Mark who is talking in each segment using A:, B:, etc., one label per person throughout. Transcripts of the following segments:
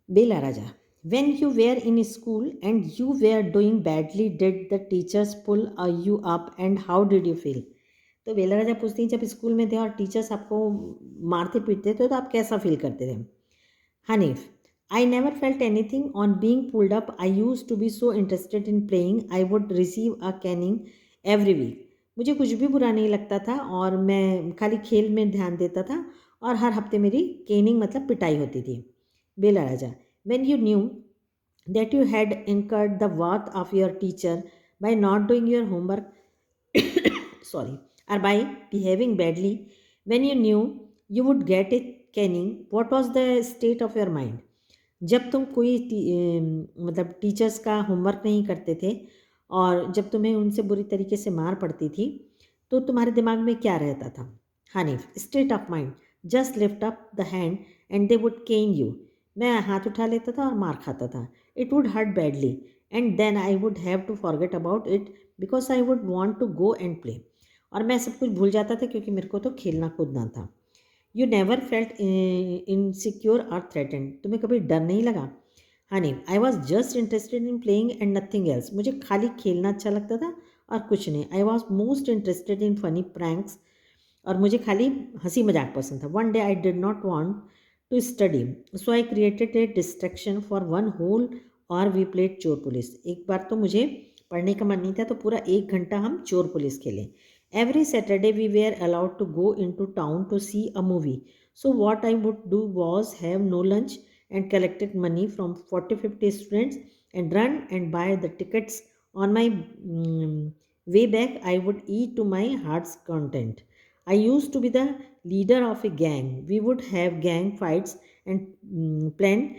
A: Bela Raja, when you were in school and you were doing badly, did the teachers pull you up and how did you feel? तो बेला राजा पूछती हैं, जब school में थे और teachers आपको मारते पीटते थे तो आप कैसा फील करते थे? Hanif, I never felt anything on being pulled up. I used to be so interested in playing. I would receive a caning every week. मुझे कुछ भी बुरा नहीं लगता था और मैं खाली खेल में ध्यान देता था और हर हफ्ते मेरी केनिंग मतलब पिटाई होती थी. बेला राजा, when you knew that you had incurred the wrath of your teacher by not doing your homework, sorry, or by behaving badly, when you knew you would get a caning, what was the state of your mind? जब तुम कोई मतलब teachers का homework नहीं करते थे और जब तुम्हें उनसे बुरी तरीके से मार पड़ती थी तो तुम्हारे दिमाग में क्या रहता था? Hanif, state of mind, just lift up the hand and they would cane you. मैं हाथ उठा लेता था और मार खाता था. It would hurt badly and then I would have to forget about it because I would want to go and play. और मैं सब कुछ भूल जाता था क्योंकि मेरे को तो खेलना कूदना था. यू नेवर फेल्ट इनसिक्योर और थ्रेटेंड, तुम्हें कभी डर नहीं लगा? Honey, I was just interested in playing and nothing else, मुझे खाली खेलना अच्छा लगता था और कुछ नहीं. I was most interested in funny pranks, और मुझे खाली हंसी मजाक पसंद था. One day I did not want to study so I created a distraction for one whole और वी प्लेड चोर पुलिस. एक बार तो मुझे पढ़ने का मन नहीं था तो पूरा 1 घंटा हम चोर पुलिस खेले. Every Saturday we were allowed to go into town to see a movie. So what I would do was have no lunch and collected money from 40-50 students and run and buy the tickets. On my way back, I would eat to my heart's content. I used to be the leader of a gang. We would have gang fights and plan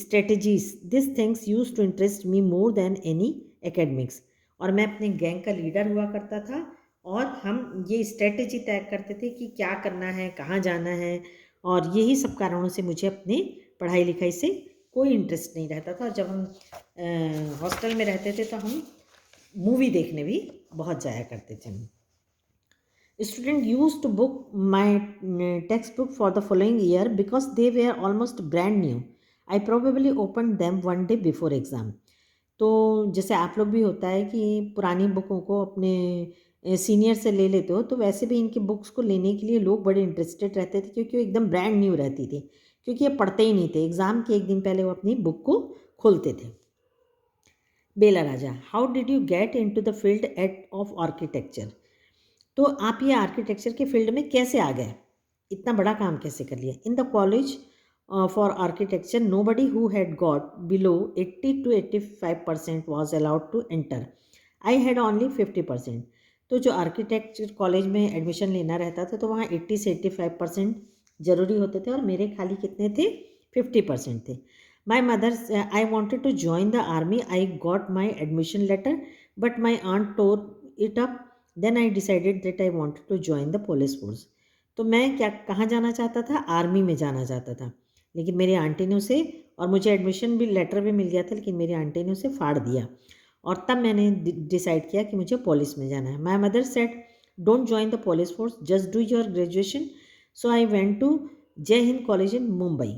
A: strategies. These things used to interest me more than any academics. और मैं अपने gang का leader हुआ करता था और हम ये स्ट्रेटजी तय करते थे कि क्या करना है, कहाँ जाना है, और यही सब कारणों से मुझे अपने पढ़ाई लिखाई से कोई इंटरेस्ट नहीं रहता था. और जब हम हॉस्टल में रहते थे तो हम मूवी देखने भी बहुत जाया करते थे. Students used to book my textbook for the following year because they were almost brand new. I probably opened them one day before exam. तो जैसे आप लोग भी होता है कि पुरानी बुकों को अपने सीनियर से ले लेते हो, तो वैसे भी इनकी बुक्स को लेने के लिए लोग बड़े इंटरेस्टेड रहते थे क्योंकि वो एकदम ब्रांड न्यू रहती थी, क्योंकि ये पढ़ते ही नहीं थे. एग्ज़ाम के एक दिन पहले वो अपनी बुक को खोलते थे. Bela Raja, how did you get into the field at of architecture? तो आप ये आर्किटेक्चर के फील्ड में कैसे आ गए? इतना बड़ा काम कैसे कर लिया? In the college for architecture nobody who had got below 80 to 85% was allowed to enter. I had only 50%. तो जो आर्किटेक्चर कॉलेज में एडमिशन लेना रहता था तो वहाँ 80 से 85% ज़रूरी होते थे और मेरे खाली कितने थे? 50% थे. My mother, I wanted to join the army. I got my admission letter but my aunt tore it up. Then I decided that I wanted to join the police force. तो मैं क्या कहाँ जाना चाहता था? आर्मी में जाना चाहता था. लेकिन मेरी आंटी ने उसे, और मुझे एडमिशन भी लेटर भी मिल गया था, लेकिन मेरी आंटी ने उसे फाड़ दिया और तब मैंने डिसाइड किया कि मुझे पुलिस में जाना है. My mother said don't join the police force, just do your graduation. So I went to Jai Hind college in Mumbai.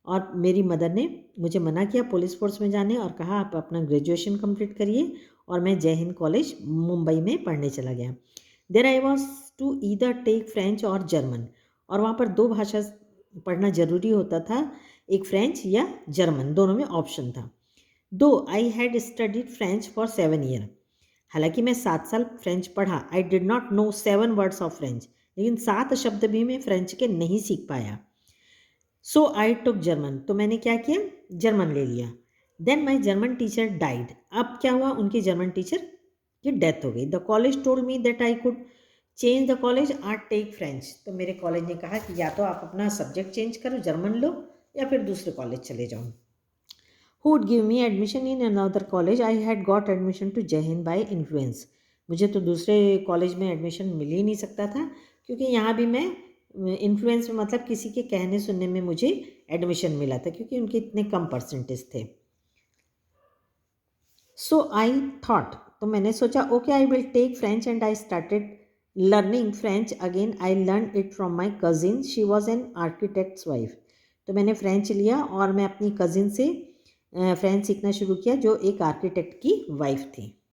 A: और मेरी मदर ने मुझे मना किया पुलिस फोर्स में जाने और कहा आप अपना ग्रेजुएशन कंप्लीट करिए, और मैं जय हिंद कॉलेज मुंबई में पढ़ने चला गया. There I was to either take French और जर्मन, और वहाँ पर 2 भाषा पढ़ना ज़रूरी होता था, एक फ्रेंच या जर्मन, दोनों में ऑप्शन था. दो I had studied French for 7 year, हालांकि मैं 7 साल फ्रेंच पढ़ा. आई did not know 7 words of French, लेकिन 7 शब्द भी मैं फ्रेंच के नहीं सीख पाया. सो आई टुक जर्मन, तो मैंने क्या किया? जर्मन ले लिया. देन माई जर्मन टीचर डाइड. अब क्या हुआ? उनकी जर्मन टीचर की डेथ हो गई. The college told me that I could change the college और टेक फ्रेंच. तो मेरे कॉलेज ने कहा कि या तो आप अपना सब्जेक्ट चेंज करो, जर्मन लो, या फिर दूसरे कॉलेज चले जाओ. Who would give me admission in another college? I had got admission to Jai Hind by influence. मुझे तो दूसरे कॉलेज में एडमिशन मिल ही नहीं सकता था क्योंकि यहाँ भी मैं इन्फ्लुएंस में मतलब किसी के कहने सुनने में मुझे एडमिशन मिला था क्योंकि उनके इतने कम परसेंटेज थे. सो आई थॉट, तो मैंने सोचा okay I will take French and I started learning French again. I learn it from my cousin, she was an architect's wife. तो मैंने फ्रेंच लिया और मैं अपनी कज़िन से फ्रेंच सीखना शुरू किया जो एक आर्किटेक्ट की वाइफ थी।